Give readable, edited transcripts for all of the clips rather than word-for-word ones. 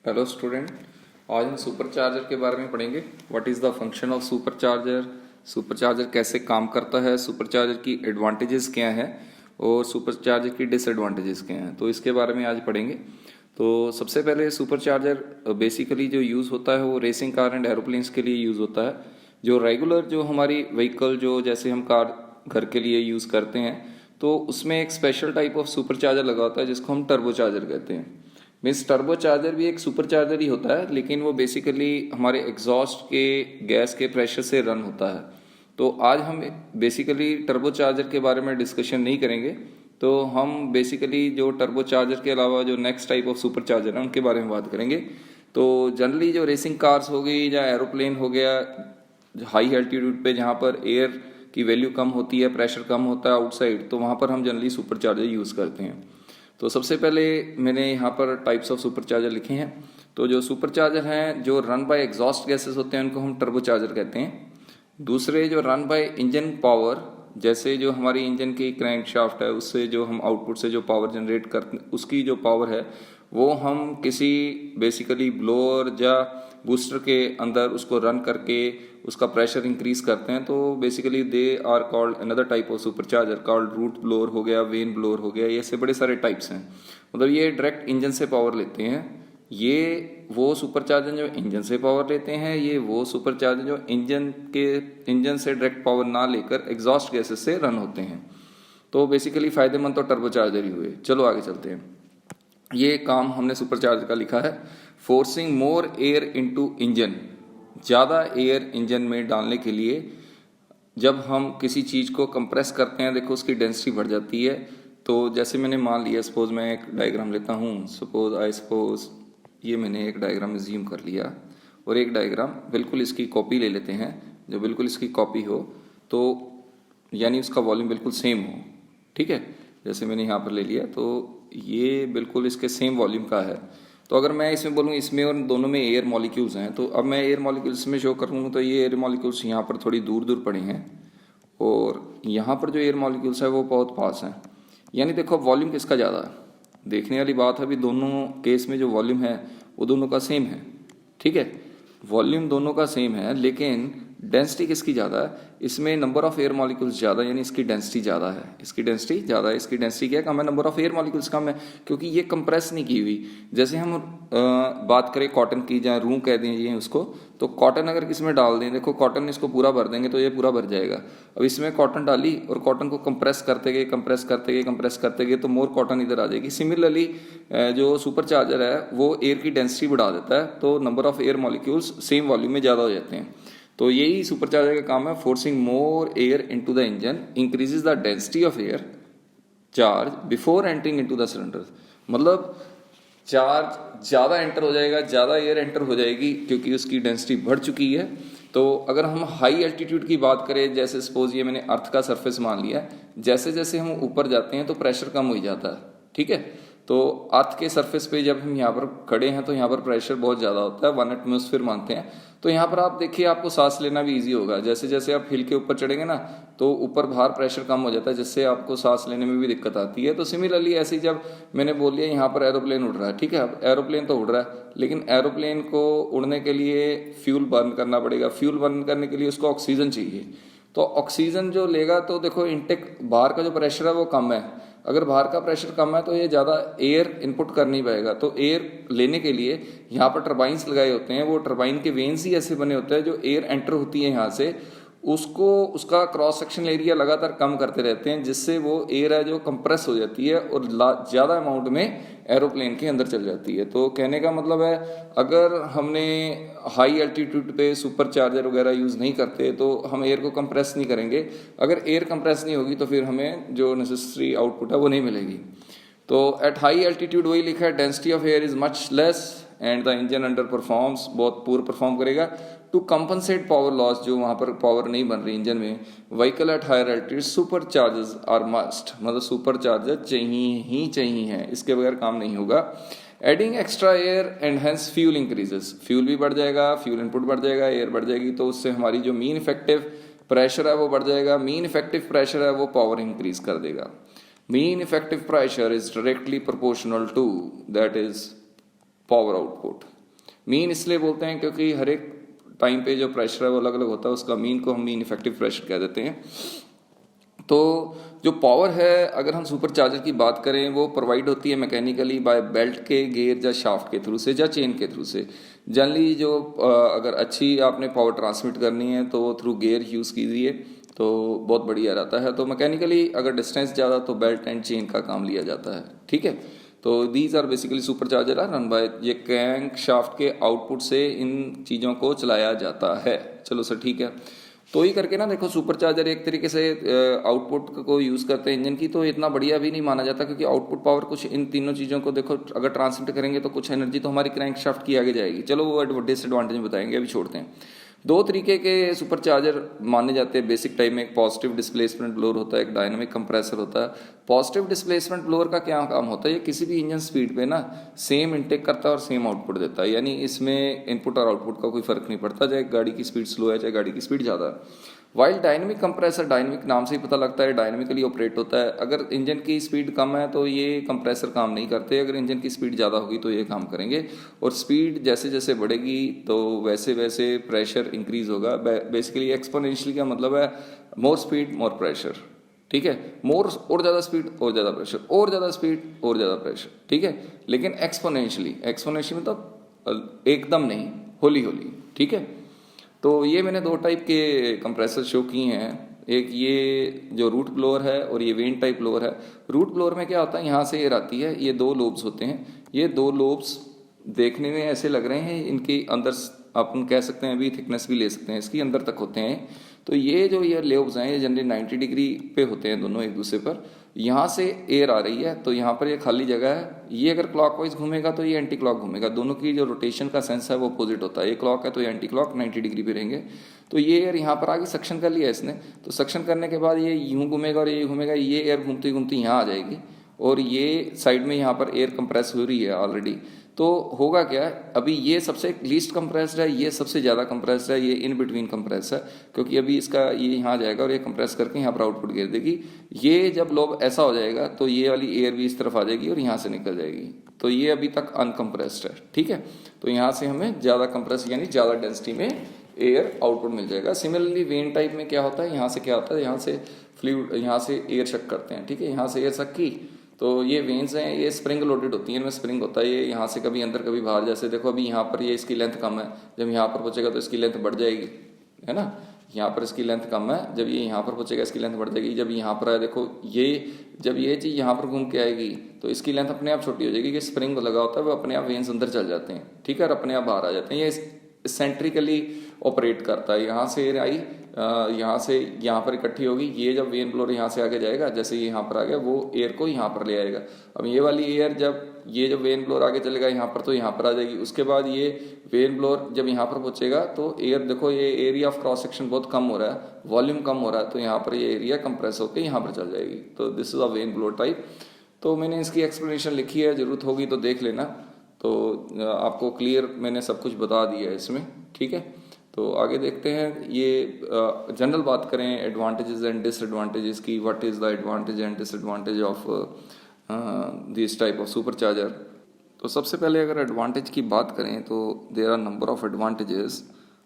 Hello student, आज हम super charger के बारे में पढ़ेंगे। What is the function of super charger, super charger कैसे काम करता है, सुपर चार्जर की एडवांटेजेस क्या हैं और सुपर चार्जर की डिसएडवांटेजेस क्या हैं, तो इसके बारे में आज पढ़ेंगे। तो सबसे पहले सुपर चार्जर बेसिकली जो यूज़ होता है वो रेसिंग कार एंड एरोप्लेन्स के लिए यूज़ होता है। जो रेगुलर जो हमारी व्हीकल जो जैसे हम कार घर के लिए यूज़ करते हैं तो उसमें एक special type of super charger लगा होता है जिसको हम टर्बो चार्जर कहते हैं। मीन्स टर्बो चार्जर भी एक सुपर चार्जर ही होता है, लेकिन वो बेसिकली हमारे एग्जॉस्ट के गैस के प्रेशर से रन होता है। तो आज हम बेसिकली टर्बो चार्जर के बारे में डिस्कशन नहीं करेंगे। तो हम बेसिकली जो टर्बो चार्जर के अलावा जो next type of super charger है उनके बारे में बात करेंगे। तो जनरली जो रेसिंग कार्स हो गई या एरोप्लेन हो गया, हाई एल्टीट्यूड पे जहाँ पर एयर की वैल्यू कम होती है, प्रेशर कम होता है आउटसाइड, तो वहाँ पर हम जनरली सुपर चार्जर यूज़ करते हैं। तो सबसे पहले मैंने यहाँ पर टाइप्स ऑफ सुपर चार्जर लिखे हैं। तो जो सुपर चार्जर हैं जो रन बाय एग्जॉस्ट गैसेस होते हैं उनको हम टर्बो चार्जर कहते हैं। दूसरे जो रन बाय इंजन पावर, जैसे जो हमारी इंजन की क्रैंक शाफ्ट है उससे जो हम आउटपुट से जो पावर जनरेट करते उसकी जो पावर है वो हम किसी बेसिकली ब्लोअर या बूस्टर के अंदर उसको रन करके उसका प्रेशर इंक्रीज करते हैं। तो basically they are called another type of supercharger called root blower हो गया, वेन ब्लोअर हो गया, ये ऐसे बड़े सारे टाइप्स हैं। मतलब ये डायरेक्ट इंजन से पावर लेते हैं। ये वो सुपर चार्जर जो इंजन से पावर लेते हैं, ये वो सुपर चार्जर जो इंजन से डायरेक्ट पावर ना लेकर एग्जॉस्ट गैसेस से रन होते हैं। तो बेसिकली फायदेमंद तो टर्बो चार्जर ही हुए। चलो आगे चलते हैं। ये काम हमने सुपर चार्जर का लिखा है। फोर्सिंग मोर एयर इनटू इंजन, ज़्यादा एयर इंजन में डालने के लिए जब हम किसी चीज़ को कंप्रेस करते हैं, देखो उसकी डेंसिटी बढ़ जाती है। तो जैसे मैंने मान लिया, सपोज मैं एक डायग्राम लेता हूँ, सपोज ये मैंने एक डायग्राम ज्यूम कर लिया और एक डायग्राम बिल्कुल इसकी कॉपी ले लेते हैं जो बिल्कुल इसकी कॉपी हो, तो यानी उसका वॉल्यूम बिल्कुल सेम हो। ठीक है, जैसे मैंने यहाँ पर ले लिया तो ये बिल्कुल इसके सेम वॉल्यूम का है। तो अगर मैं इसमें बोलूँ इसमें और दोनों में एयर मॉलिक्यूल्स हैं, तो अब मैं एयर मॉलिक्यूल्स में शो करूँ तो ये एयर मॉलिक्यूल्स यहाँ पर थोड़ी दूर दूर पड़े हैं और यहाँ पर जो एयर मॉलिक्यूल्स है वो बहुत पास हैं। यानी देखो वॉल्यूम किसका ज़्यादा है, देखने वाली बात है। अभी दोनों केस में जो वॉल्यूम है वो दोनों का सेम है। ठीक है, वॉल्यूम दोनों का सेम है, लेकिन डेंसिटी किसकी ज़्यादा है, इसमें नंबर ऑफ एयर मॉलिक्यूल्स ज़्यादा, यानी इसकी डेंसिटी ज़्यादा है, इसकी डेंसिटी ज़्यादा है। इसकी डेंसिटी क्या कम है, नंबर ऑफ एयर मॉलिक्यूल्स कम है, क्योंकि ये कंप्रेस नहीं की हुई। जैसे हम बात करें कॉटन की, जहाँ रूं कह दीजिए उसको, तो कॉटन अगर किसी में डाल दें, देखो कॉटन इसको पूरा भर देंगे तो ये पूरा भर जाएगा। अब इसमें कॉटन डाली और कॉटन को कंप्रेस करते गए कंप्रेस करते गए कंप्रेस करते गए तो मोर कॉटन इधर आ जाएगी। सिमिलरली जो सुपर चार्जर है वो एयर की डेंसिटी बढ़ा देता है, तो number of air molecules same volume में ज़्यादा हो जाते हैं। तो यही सुपर चार्जर का काम है, forcing more air into the engine increases the density of air charge before entering into the cylinder. मतलब चार्ज ज़्यादा एंटर हो जाएगा, ज़्यादा एयर एंटर हो जाएगी क्योंकि उसकी डेंसिटी बढ़ चुकी है। तो अगर हम हाई एल्टीट्यूड की बात करें, जैसे सपोज ये मैंने अर्थ का सरफेस मान लिया, जैसे जैसे हम ऊपर जाते हैं तो प्रेशर कम हो जाता है। ठीक है, तो अर्थ के सरफेस पे जब हम यहाँ पर खड़े हैं तो यहाँ पर प्रेशर बहुत ज़्यादा होता है, 1 एटमॉस्फेयर मानते हैं। तो यहाँ पर आप देखिए आपको सांस लेना भी इजी होगा। जैसे जैसे आप हिल के ऊपर चढ़ेंगे ना तो ऊपर बाहर प्रेशर कम हो जाता है, जिससे आपको सांस लेने में भी दिक्कत आती है। तो सिमिलरली ऐसे ही जब मैंने बोल लिया यहाँ पर एरोप्लेन उड़ रहा है, ठीक है, अब एरोप्लेन तो उड़ रहा है, लेकिन एरोप्लेन को उड़ने के लिए फ्यूल बर्न करना पड़ेगा। फ्यूल बर्न करने के लिए उसको ऑक्सीजन चाहिए। तो ऑक्सीजन जो लेगा, तो देखो इनटेक बाहर का जो प्रेशर है वो कम है। अगर बाहर का प्रेशर कम है तो ये ज़्यादा एयर इनपुट कर नहीं पाएगा। तो एयर लेने के लिए यहाँ पर टरबाइंस लगाए होते हैं। वो टरबाइन के वेन्स ही ऐसे बने होते हैं, जो एयर एंटर होती है यहाँ से उसको उसका क्रॉस सेक्शन एरिया लगातार कम करते रहते हैं, जिससे वो एयर है जो कंप्रेस हो जाती है और ज़्यादा अमाउंट में एरोप्लेन के अंदर चल जाती है। तो कहने का मतलब है, अगर हमने हाई एल्टीट्यूड पे सुपर चार्जर वगैरह यूज़ नहीं करते तो हम एयर को कंप्रेस नहीं करेंगे। अगर एयर कंप्रेस नहीं होगी तो फिर हमें जो नेसेसरी आउटपुट है वो नहीं मिलेगी। तो एट हाई एल्टीट्यूड वही लिखा है, density of air is much less and the engine under performs, बहुत पूर परफॉर्म करेगा। टू कंपनसेट पावर लॉस, जो वहाँ पर पावर नहीं बन रही इंजन में, vehicle at higher altitude superchargers are must, मतलब सुपर चार्जर चाहिए ही चाहिए हैं, इसके बगैर काम नहीं होगा। Adding extra air and hence fuel increases, fuel भी बढ़ जाएगा, फ्यूल इनपुट बढ़ जाएगा, एयर बढ़ जाएगी, तो उससे हमारी जो मीन इफेक्टिव प्रेशर है वो बढ़ जाएगा। मीन इफेक्टिव प्रेशर है वो पावर इंक्रीज कर देगा। Mean effective pressure is directly proportional to, that is power output. Mean इसलिए बोलते हैं क्योंकि हर एक टाइम पे जो प्रेशर है वो अलग अलग होता है, उसका मीन को हम मीन इफेक्टिव प्रेशर कह देते हैं। तो जो पावर है अगर हम सुपर चार्जर की बात करें वो प्रोवाइड होती है मैकेनिकली बाय बेल्ट के गेयर या शाफ्ट के थ्रू से या चेन के थ्रू से। जनरली जो अगर अच्छी आपने पावर ट्रांसमिट करनी है तो वो थ्रू गेयर यूज़ कीजिए तो बहुत बढ़िया रहता है। तो मैकेनिकली अगर डिस्टेंस ज़्यादा तो बेल्ट एंड चेन का काम लिया जाता है, ठीक है। तो these are basically supercharger are run by, ये क्रैंक शाफ्ट के आउटपुट से इन चीज़ों को चलाया जाता है। चलो सर ठीक है। तो ही करके ना देखो सुपर चार्जर एक तरीके से आउटपुट को यूज़ करते हैं इंजन की, तो इतना बढ़िया भी नहीं माना जाता क्योंकि आउटपुट पावर कुछ इन तीनों चीज़ों को देखो अगर ट्रांसमिट करेंगे तो कुछ एनर्जी तो हमारी क्रैंक शाफ्ट की आगे जाएगी। चलो वो डिसएडवांटेज बताएंगे, अभी छोड़ते हैं। दो तरीके के सुपर चार्जर माने जाते हैं बेसिक टाइप में, एक पॉजिटिव डिस्प्लेसमेंट ब्लोअर होता है, एक डायनामिक कंप्रेसर होता है। पॉजिटिव डिस्प्लेसमेंट ब्लोअर का क्या काम होता है, ये किसी भी इंजन स्पीड पे ना सेम इनटेक करता है और सेम आउटपुट देता है, यानी इसमें इनपुट और आउटपुट का कोई फर्क नहीं पड़ता, चाहे गाड़ी की स्पीड स्लो है चाहे गाड़ी की स्पीड ज़्यादा है। वाइल डायनेमिक कंप्रेसर, डायनेमिक नाम से ही पता लगता है डायनेमिकली ऑपरेट होता है। अगर इंजन की स्पीड कम है तो ये कंप्रेसर काम नहीं करते, अगर इंजन की स्पीड ज़्यादा होगी तो ये काम करेंगे। और स्पीड जैसे जैसे बढ़ेगी तो वैसे वैसे प्रेशर इंक्रीज होगा। बेसिकली एक्सपोनेंशियली का मतलब है मोर स्पीड मोर प्रेशर, ठीक है। मोर और ज़्यादा स्पीड और ज़्यादा प्रेशर, और ज़्यादा स्पीड और ज़्यादा प्रेशर, ठीक है। लेकिन एक्सपोनेंशियली, एक्सपोनेंशियली मतलब एकदम नहीं, होली होली, ठीक है। तो ये मैंने दो टाइप के कंप्रेसर शो किए हैं, एक ये जो रूट ब्लोअर है और ये वेंट टाइप ब्लोअर है। रूट ब्लोअर में क्या होता है, यहाँ से एयर आती है, ये दो लोब्स होते हैं, ये दो लोब्स देखने में ऐसे लग रहे हैं, इनके अंदर अपन कह सकते हैं अभी थिकनेस भी ले सकते हैं, इसकी अंदर तक होते हैं। तो ये जो ये लोब्स हैं ये जनरली 90 डिग्री पे होते हैं दोनों एक दूसरे पर। यहाँ से एयर आ रही है तो यहाँ पर ये खाली जगह है, ये अगर क्लॉकवाइज घूमेगा तो ये एंटी क्लॉक घूमेगा, दोनों की जो रोटेशन का सेंस है वो अपोजिट होता है। ये क्लॉक है तो ये एंटी क्लॉक 90 डिग्री पे रहेंगे। तो ये एयर यहाँ पर आगे सक्शन कर लिया इसने, तो सक्शन करने के बाद ये यूँ घूमेगा और ये घूमेगा, ये एयर घूमती घूमती यहाँ आ जाएगी और ये साइड में यहाँ पर एयर कंप्रेस हो रही है ऑलरेडी। तो होगा क्या, अभी ये सबसे लीस्ट कंप्रेस्ड है, ये सबसे ज़्यादा कंप्रेस्ड है, ये इन बिटवीन कंप्रेस है, क्योंकि अभी इसका ये यहाँ जाएगा और ये कंप्रेस करके यहाँ पर आउटपुट गिर देगी। ये जब लोब ऐसा हो जाएगा तो ये वाली एयर भी इस तरफ आ जाएगी और यहाँ से निकल जाएगी। तो ये अभी तक अनकंप्रेस्ड है, ठीक है। तो यहाँ से हमें ज़्यादा कंप्रेस यानी ज़्यादा डेंसिटी में एयर आउटपुट मिल जाएगा। सिमिलरली वेन टाइप में क्या होता है, यहाँ से क्या होता है, यहाँ से फ्लूइड, यहाँ से एयर शक करते हैं, ठीक है। यहाँ से एयर शक की तो ये वेन्स हैं, ये स्प्रिंग लोडेड होती हैं, इनमें स्प्रिंग होता है, ये यहाँ से कभी अंदर कभी बाहर। जैसे देखो अभी यहाँ पर ये इसकी लेंथ कम है, जब यहाँ पर पहुँचेगा तो इसकी लेंथ बढ़ जाएगी, है ना। यहाँ पर इसकी लेंथ कम है, जब ये यहाँ पर पहुँचेगा इसकी लेंथ बढ़ जाएगी। जब यहाँ पर आए देखो ये, जब ये चीज़ यहाँ पर घूम के आएगी तो इसकी लेंथ अपने आप छोटी हो जाएगी, कि स्प्रिंग लगा होता है वो अपने आप वेन्स अंदर चल जाते हैं, ठीक है, और अपने आप बाहर आ जाते हैं। ये सेंट्रिकली ऑपरेट करता है। यहाँ से एयर आई, यहाँ से यहाँ पर इकट्ठी होगी, ये जब वेन ब्लोअर यहाँ से आगे जाएगा, जैसे ये यहाँ पर आ गया वो एयर को यहाँ पर ले आएगा। अब ये वाली एयर जब वेन ब्लोअर आगे चलेगा यहाँ पर तो यहाँ पर आ जाएगी। उसके बाद ये वेन ब्लोअर जब यहाँ पर पहुँचेगा तो एयर, देखो ये एरिया ऑफ क्रॉस सेक्शन बहुत कम हो रहा है, वॉल्यूम कम हो रहा है, तो यहाँ पर ये एरिया कंप्रेस होकर यहाँ पर चल जाएगी। तो this is a when blower type. तो मैंने इसकी एक्सप्लेनेशन लिखी है, जरूरत होगी तो देख लेना। तो आपको क्लियर मैंने सब कुछ बता दिया है इसमें, ठीक है। तो आगे देखते हैं, ये जनरल बात करें एडवांटेजेस एंड डिसएडवांटेजेस की, what is the advantage and disadvantage of this type of supercharger. तो सबसे पहले अगर एडवांटेज की बात करें तो there are number of advantages.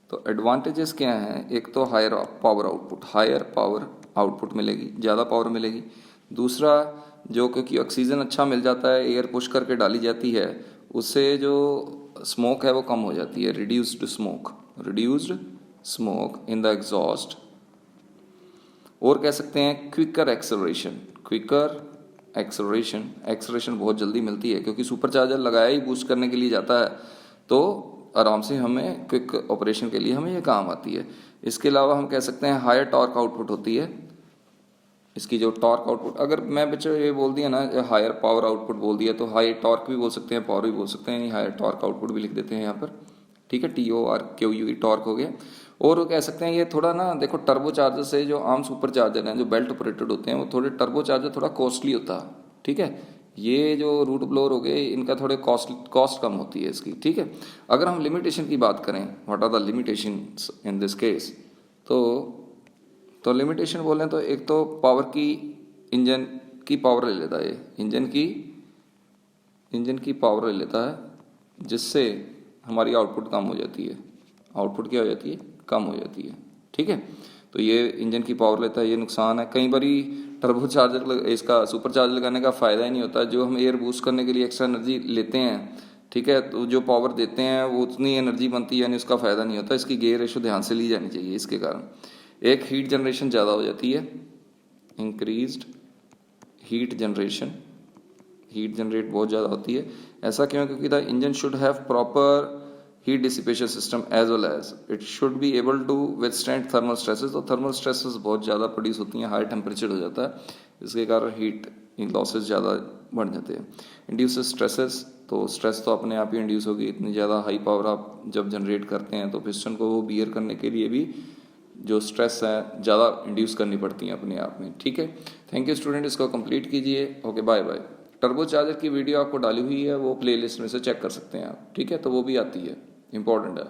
तो एडवांटेजेस क्या हैं, एक तो higher power output, higher power output मिलेगी, ज़्यादा पावर मिलेगी। दूसरा जो क्योंकि ऑक्सीजन अच्छा मिल जाता है, एयर पुश करके डाली जाती है, उससे जो स्मोक है वो कम हो जाती है, reduced smoke in the exhaust. और कह सकते हैं क्विकर एक्सेलरेशन बहुत जल्दी मिलती है, क्योंकि सुपर चार्जर लगाया ही बूस्ट करने के लिए जाता है, तो आराम से हमें क्विक ऑपरेशन के लिए हमें ये काम आती है। इसके अलावा हम कह सकते हैं हायर टॉर्क आउटपुट होती है। इसकी जो टॉर्क आउटपुट, अगर मैं बच्चों ये बोल दिया ना हायर पावर आउटपुट बोल दिया, तो हाई टॉर्क भी बोल सकते हैं, पावर भी बोल सकते हैं, हायर टॉर्क आउटपुट भी लिख देते हैं यहाँ पर, ठीक है। TORQ टॉर्क हो गया। और वो कह सकते हैं ये थोड़ा ना देखो टर्बो चार्जर से जो आम सुपर चार्जर हैं जो बेल्ट ऑपरेटेड होते हैं वो थोड़े टर्बो चार्जर थोड़ा कॉस्टली होता है, ठीक है। ये जो रूट ब्लोअर हो गए इनका थोड़े कॉस्ट कम होती है इसकी, ठीक है। अगर हम लिमिटेशन की बात करें, what are the limitations in this case, तो लिमिटेशन बोलें तो एक तो पावर की, इंजन की पावर ले लेता है, इंजन की पावर ले लेता है, जिससे हमारी आउटपुट कम हो जाती है। आउटपुट क्या हो जाती है? कम हो जाती है। ठीक है, तो ये इंजन की पावर लेता है, ये नुकसान है। कई बारी टर्बो चार्जर इसका सुपर चार्जर लगाने का फ़ायदा ही नहीं होता। जो हम एयर बूस्ट करने के लिए एक्स्ट्रा एनर्जी लेते हैं, ठीक है, तो जो पावर देते हैं वो उतनी एनर्जी बनती है, यानी उसका फ़ायदा नहीं होता। इसकी गियर रेशो ध्यान से ली जानी चाहिए। इसके कारण एक हीट जनरेशन ज़्यादा हो जाती है, increased heat generation, heat generate बहुत ज़्यादा होती है। ऐसा क्यों? क्योंकि the engine should have proper heat dissipation system as well as it should be able to withstand thermal stresses. तो थर्मल स्ट्रेसेस बहुत ज़्यादा प्रोड्यूस होती हैं, हाई टेम्परेचर हो जाता है, इसके कारण हीट लॉसेस ज़्यादा बढ़ जाते हैं। इंड्यूसेस स्ट्रेसेस, तो स्ट्रेस तो अपने आप ही इंड्यूस होगी। इतनी ज़्यादा हाई पावर आप जब जनरेट करते हैं तो पिस्टन को वो बियर करने के लिए भी जो स्ट्रेस है ज़्यादा इंड्यूस करनी पड़ती हैं अपने आप में। ठीक है, थैंक यू स्टूडेंट, इसको कंप्लीट कीजिए। Okay, bye bye. Turbocharger की वीडियो आपको डाली हुई है, वो प्लेलिस्ट में से चेक कर सकते हैं आप। ठीक है, तो वो भी आती है, इंपॉर्टेंट है।